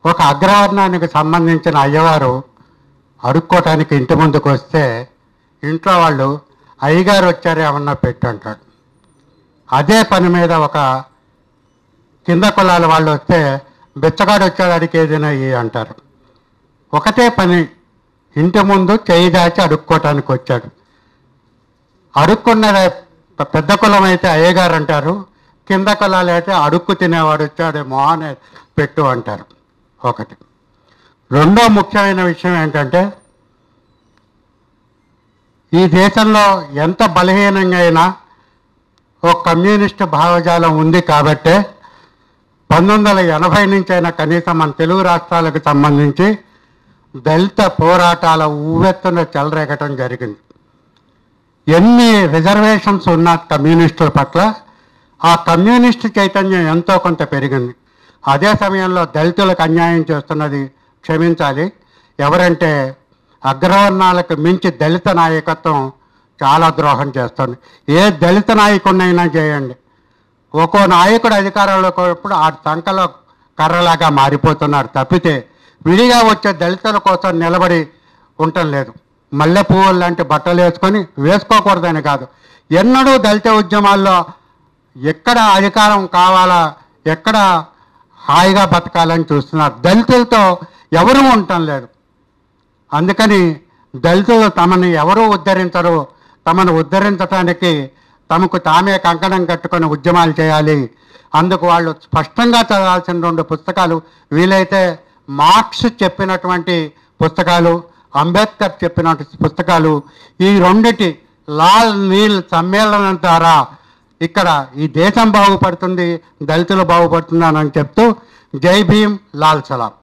ఒక అగ్రవర్ణానికి సంబంధించిన అయ్యవారు అడుక్కోవటానికి ఇంటి ముందుకు వస్తే ఇంట్లో వాళ్ళు అయ్యగారు వచ్చారు ఏమన్నా పెట్టు అంటాడు. అదే పని మీద ఒక కింద కులాల వాళ్ళు వస్తే బిచ్చగాడు వచ్చాడు అడిగి ఏదైనా ఇయ్యి అంటారు. ఒకటే పని, ఇంటి ముందు చేయి దాచి అడుక్కోవటానికి వచ్చాడు. అడుక్కున్న పెద్ద కులం అయితే అయ్యగారు అంటారు, కింద కులాలు అయితే అడుక్కు తినేవాడు వచ్చాడేమో అని పెట్టు అంటారు. ఒకటి. రెండో ముఖ్యమైన విషయం ఏంటంటే, ఈ దేశంలో ఎంత బలహీనంగా అయినా ఒక కమ్యూనిస్టు భావజాలం ఉంది కాబట్టే 1980 నుంచి అయినా కనీసం మన తెలుగు రాష్ట్రాలకు సంబంధించి దళిత పోరాటాల ఉవ్వెత్తున చెలరేగటం జరిగింది. ఎన్ని రిజర్వేషన్స్ ఉన్న కమ్యూనిస్టుల పట్ల ఆ కమ్యూనిస్టు చైతన్యం ఎంతో కొంత పెరిగింది. అదే సమయంలో దళితులకు అన్యాయం చేస్తున్నది క్షమించాలి, ఎవరంటే అగ్రవర్ణాలకు మించి దళిత నాయకత్వం చాలా ద్రోహం చేస్తుంది. ఏ దళిత నాయకుడినైనా చేయండి, ఒక్కో నాయకుడు అధికారంలోకి వచ్చినప్పుడు ఆ సంకలో కర్రలాగా మారిపోతున్నారు తప్పితే విడిగా వచ్చే దళితుల కోసం నిలబడి ఉండటం లేదు. మల్లె పువ్వులు లాంటి బట్టలు వేసుకోకూడదని కాదు, ఎన్నడూ దళిత ఉద్యమాల్లో ఎక్కడ అధికారం కావాలా, ఎక్కడ హాయిగా బతకాలని చూస్తున్నారు. దళితులతో ఎవరూ ఉండటం లేదు. అందుకని దళితులు తమని ఎవరూ ఉద్ధరించరు, తమను ఉద్ధరించడానికి తమకు తామే కంకణం కట్టుకొని ఉద్యమాలు చేయాలి. అందుకు వాళ్ళు స్పష్టంగా చదవాల్సిన 2 పుస్తకాలు, వీలైతే మార్క్స్ చెప్పినటువంటి పుస్తకాలు, అంబేద్కర్ చెప్పినటువంటి పుస్తకాలు, ఈ రెండిటి లాల్ నీల్ సమ్మేళనం ద్వారా ఇక్కడ ఈ దేశం బాగుపడుతుంది, దళితులు బాగుపడుతున్నానని చెప్తూ జై భీమ్, లాల్ సలాం.